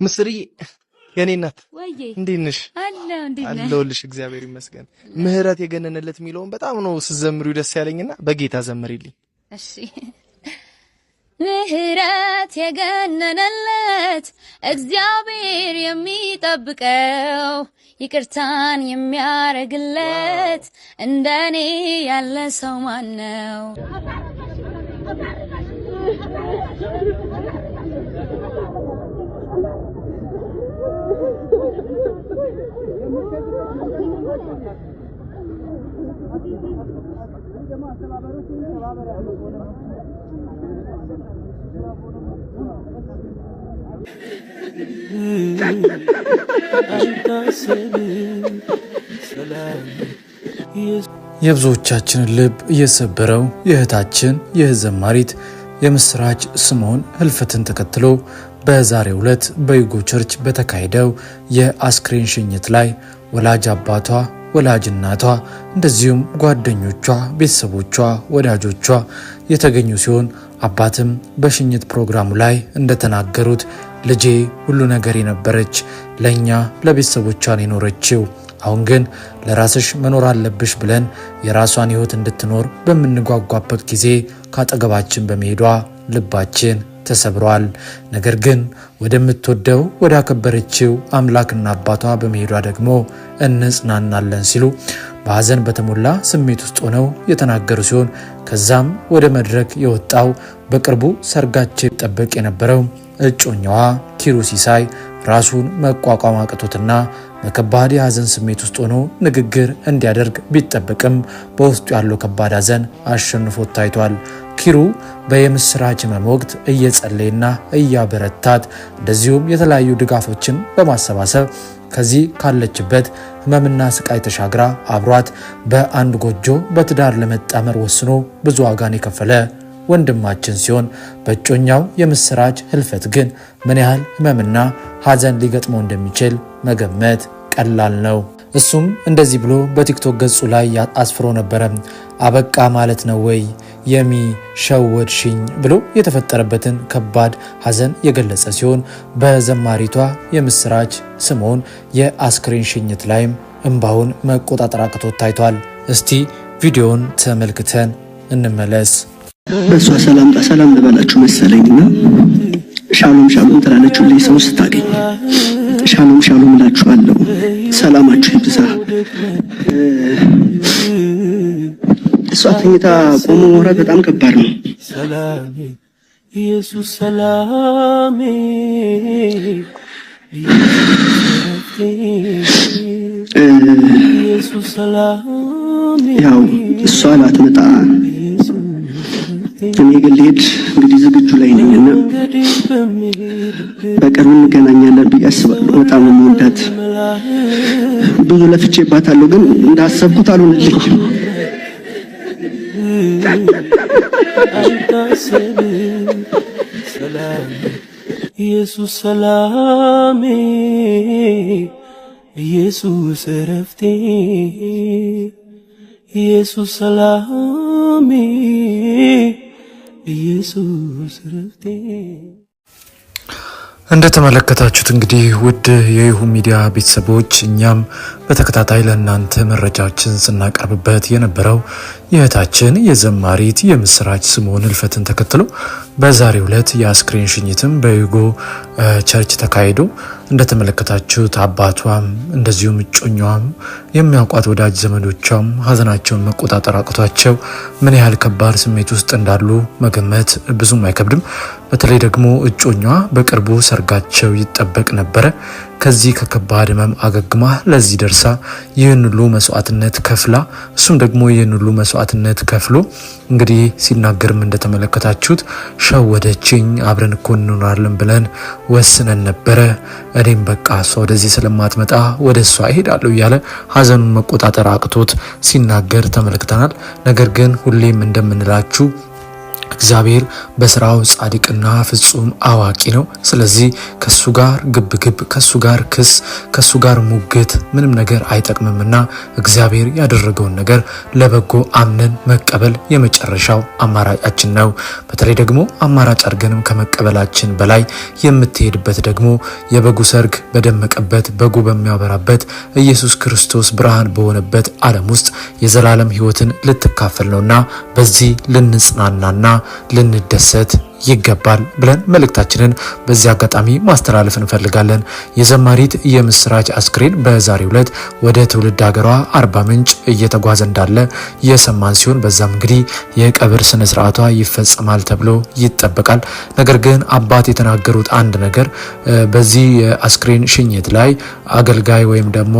ምስሪ የኔ እናት ወይዬ እንዴት ነሽ? አለሁልሽ እግዚአብሔር ይመስገን። ምህረት የገነነለት የሚለውን በጣም ነው ስዘምሩ ደስ ያለኝና በጌታ ዘምሪልኝ። እሺ ምህረት የገነነለት እግዚአብሔር የሚጠብቀው ይቅርታን የሚያረግለት እንደኔ ያለ ሰው ማን ነው? የብዙዎቻችንን ልብ የሰበረው የእህታችን የዘማሪት የምስራች ስምኦን ህልፈትን ተከትሎ በዛሬው ዕለት በዩጎ ቸርች በተካሄደው የአስክሬን ሽኝት ላይ ወላጅ አባቷ፣ ወላጅ እናቷ እንደዚሁም ጓደኞቿ፣ ቤተሰቦቿ፣ ወዳጆቿ የተገኙ ሲሆን አባትም በሽኝት ፕሮግራሙ ላይ እንደተናገሩት ልጄ ሁሉ ነገር የነበረች ለኛ ለቤተሰቦቿን የኖረችው አሁን ግን ለራስሽ መኖር አለብሽ ብለን የራሷን ህይወት እንድትኖር በመንጓጓበት ጊዜ ካጠገባችን በመሄዷ ልባችን ተሰብሯል። ነገር ግን ወደምትወደው ወዳከበረችው አምላክና አባቷ በመሄዷ ደግሞ እንጽናናለን ሲሉ በሐዘን በተሞላ ስሜት ውስጥ ሆነው የተናገሩ ሲሆን ከዛም ወደ መድረክ የወጣው በቅርቡ ሰርጋቸው ይጠበቅ የነበረው እጮኛዋ ኪሩ ሲሳይ ራሱን መቋቋም አቅቶትና በከባድ የሐዘን ስሜት ውስጥ ሆኖ ንግግር እንዲያደርግ ቢጠበቅም በውስጡ ያለው ከባድ ሐዘን አሸንፎት ታይቷል። ኪሩ በየምስራች ህመም ወቅት እየጸለየና እያበረታት እንደዚሁም የተለያዩ ድጋፎችን በማሰባሰብ ከዚህ ካለችበት ህመምና ስቃይ ተሻግራ አብሯት በአንድ ጎጆ በትዳር ለመጣመር ወስኖ ብዙ ዋጋን የከፈለ ወንድማችን ሲሆን በእጮኛው የምስራች ህልፈት ግን ምን ያህል ህመምና ሐዘን ሊገጥመው እንደሚችል መገመት ቀላል ነው። እሱም እንደዚህ ብሎ በቲክቶክ ገጹ ላይ አስፍሮ ነበረ። አበቃ ማለት ነው ወይ የሚሸወድሽኝ ብሎ የተፈጠረበትን ከባድ ሐዘን የገለጸ ሲሆን በዘማሪቷ የምስራች ስምኦን የአስክሬን ሽኝት ላይም እንባውን መቆጣጠር አቅቶት ታይቷል። እስቲ ቪዲዮውን ተመልክተን እንመለስ። በሷ ሰላም ልበላችሁ መሰለኝና ሻሎም ሻሎም ትላለችው ላይ ሰው ስታገኝ ሻሎም ሻሎም እላችኋለሁ። ሰላማችሁ ይብዛ። እሷ ተኝታ ቆሞ ማውራት በጣም ከባድ ነው። ሰላሜ ኢየሱስ ሰላሜ ኢየሱስ ሰላሜ ያው እሷ ላትመጣ እኔ ግን ልሄድ እንግዲህ ዝግጁ ላይ ነኝና በቅርቡ እንገናኛለን ብዬ አስባለሁ። በጣም የምወዳት ብዙ ለፍቼባታለሁ፣ ግን እንዳሰብኩት አልሆነልኝም። ኢየሱስ ሰላሜ ኢየሱስ እረፍቴ ኢየሱስ ሰላሜ ኢየሱስ ረፍቴ። እንደተመለከታችሁት እንግዲህ ውድ የይሁ ሚዲያ ቤተሰቦች እኛም በተከታታይ ለእናንተ መረጃዎችን ስናቀርብበት የነበረው የእህታችን የዘማሪት የምስራች ስምኦን ህልፈትን ተከትሎ በዛሬው ዕለት የአስክሬን ሽኝትም በዩጎ ቸርች ተካሂዶ እንደተመለከታችሁት አባቷም እንደዚሁም እጮኛዋም የሚያውቋት ወዳጅ ዘመዶቿም ሐዘናቸውን መቆጣጠር አቅቷቸው ምን ያህል ከባድ ስሜት ውስጥ እንዳሉ መገመት ብዙም አይከብድም። በተለይ ደግሞ እጮኛዋ በቅርቡ ሰርጋቸው ይጠበቅ ነበረ። ከዚህ ከከባድ ህመም አገግማ ለዚህ ደርሳ ይህን ሁሉ መስዋዕትነት ከፍላ እሱም ደግሞ ይህን ሁሉ መስዋዕትነት ከፍሎ እንግዲህ ሲናገርም እንደተመለከታችሁት ሸወደችኝ፣ አብረን እኮ እንኖራለን ብለን ወስነን ነበረ፣ እኔም በቃ እሷ ወደዚህ ስለማትመጣ ወደ እሷ እሄዳለሁ እያለ ሐዘኑን መቆጣጠር አቅቶት ሲናገር ተመልክተናል። ነገር ግን ሁሌም እንደምንላችሁ እግዚአብሔር በስራው ጻድቅና ፍጹም አዋቂ ነው። ስለዚህ ከሱ ጋር ግብግብ፣ ከሱ ጋር ክስ፣ ከሱ ጋር ሙግት ምንም ነገር አይጠቅምምና እግዚአብሔር ያደረገውን ነገር ለበጎ አምነን መቀበል የመጨረሻው አማራጫችን ነው። በተለይ ደግሞ አማራጭ አድርገንም ከመቀበላችን በላይ የምትሄድበት ደግሞ የበጉ ሰርግ በደመቀበት በጉ በሚያበራበት ኢየሱስ ክርስቶስ ብርሃን በሆነበት ዓለም ውስጥ የዘላለም ሕይወትን ልትካፈል ነውና በዚህ ልንጽናናና ልንደሰት ይገባል ብለን መልእክታችንን በዚህ አጋጣሚ ማስተላለፍ እንፈልጋለን። የዘማሪት የምስራች አስክሬን በዛሬው ዕለት ወደ ትውልድ ሀገሯ አርባ ምንጭ እየተጓዘ እንዳለ የሰማን ሲሆን በዛም እንግዲህ የቀብር ስነ ስርዓቷ ይፈጸማል ተብሎ ይጠበቃል። ነገር ግን አባት የተናገሩት አንድ ነገር በዚህ የአስክሬን ሽኝት ላይ አገልጋይ ወይም ደግሞ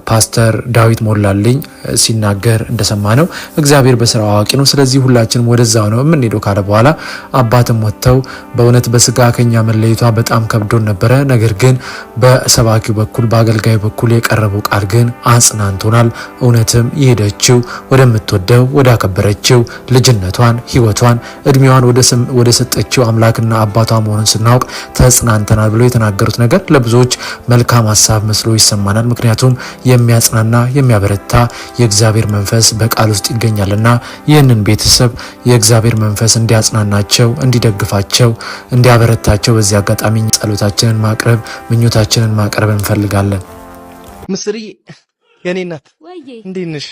ፓስተር ዳዊት ሞላልኝ ሲናገር እንደሰማ ነው እግዚአብሔር በስራው አዋቂ ነው። ስለዚህ ሁላችንም ወደዛው ነው የምንሄደው ካለ በኋላ አባትም ወጥተው በእውነት በስጋ ከኛ መለየቷ በጣም ከብዶን ነበረ። ነገር ግን በሰባኪው በኩል በአገልጋዩ በኩል የቀረበው ቃል ግን አጽናንቶናል። እውነትም የሄደችው ወደምትወደው ወዳከበረችው ልጅነቷን፣ ህይወቷን፣ እድሜዋን ወደ ሰጠችው አምላክና አባቷ መሆኑን ስናውቅ ተጽናንተናል ብሎ የተናገሩት ነገር ለብዙዎች መልካም ሐሳብ መስሎ ይሰማናል። ምክንያቱም የሚያጽናና የሚያበረታ የእግዚአብሔር መንፈስ በቃል ውስጥ ይገኛልና ይህንን ቤተሰብ የእግዚአብሔር መንፈስ እንዲያጽናናቸው እንዲደግፋቸው እንዲያበረታቸው በዚህ አጋጣሚ ጸሎታችንን ማቅረብ ምኞታችንን ማቅረብ እንፈልጋለን። ምስሪ የኔ እናት እንዴት ነሽ?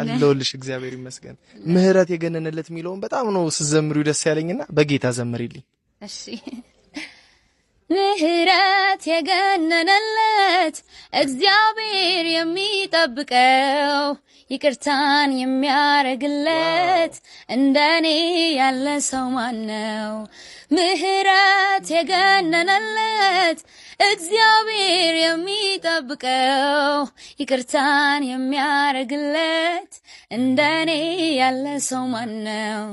አለሁልሽ እግዚአብሔር ይመስገን። ምህረት የገነነለት የሚለውን በጣም ነው ስዘምሩ ደስ ያለኝና በጌታ ዘምሪልኝ። እሺ ምህረት የገነነለት እግዚአብሔር የሚጠብቀው ይቅርታን የሚያረግለት እንደኔ ያለ ሰው ማነው? ምህረት የገነነለት እግዚአብሔር የሚጠብቀው ይቅርታን የሚያረግለት እንደኔ ያለ ሰው ማነው?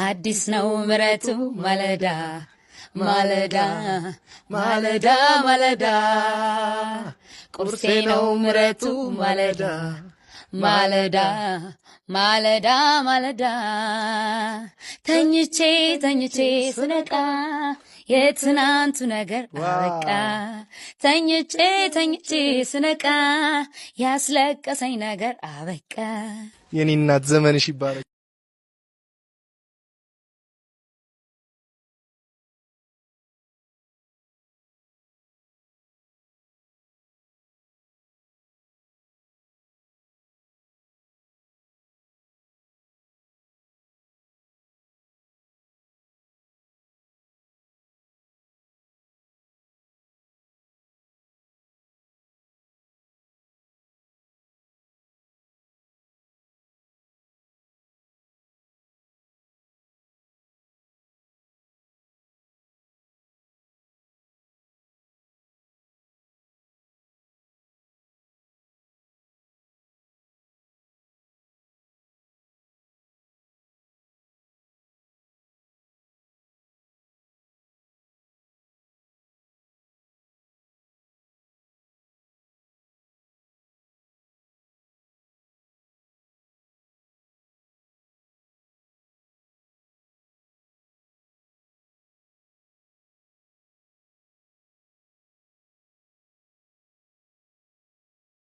አዲስ ነው ምህረቱ ማለዳ ማለዳ ማለዳ ማለዳ ቁርሴ ነው ምህረቱ ማለዳ ማለዳ ማለዳ ማለዳ ተኝቼ ተኝቼ ስነቃ የትናንቱ ነገር አበቃ። ተኝቼ ተኝቼ ስነቃ ያስለቀሰኝ ነገር አበቃ። የኔ እናት ዘመንሽ ይባረክ።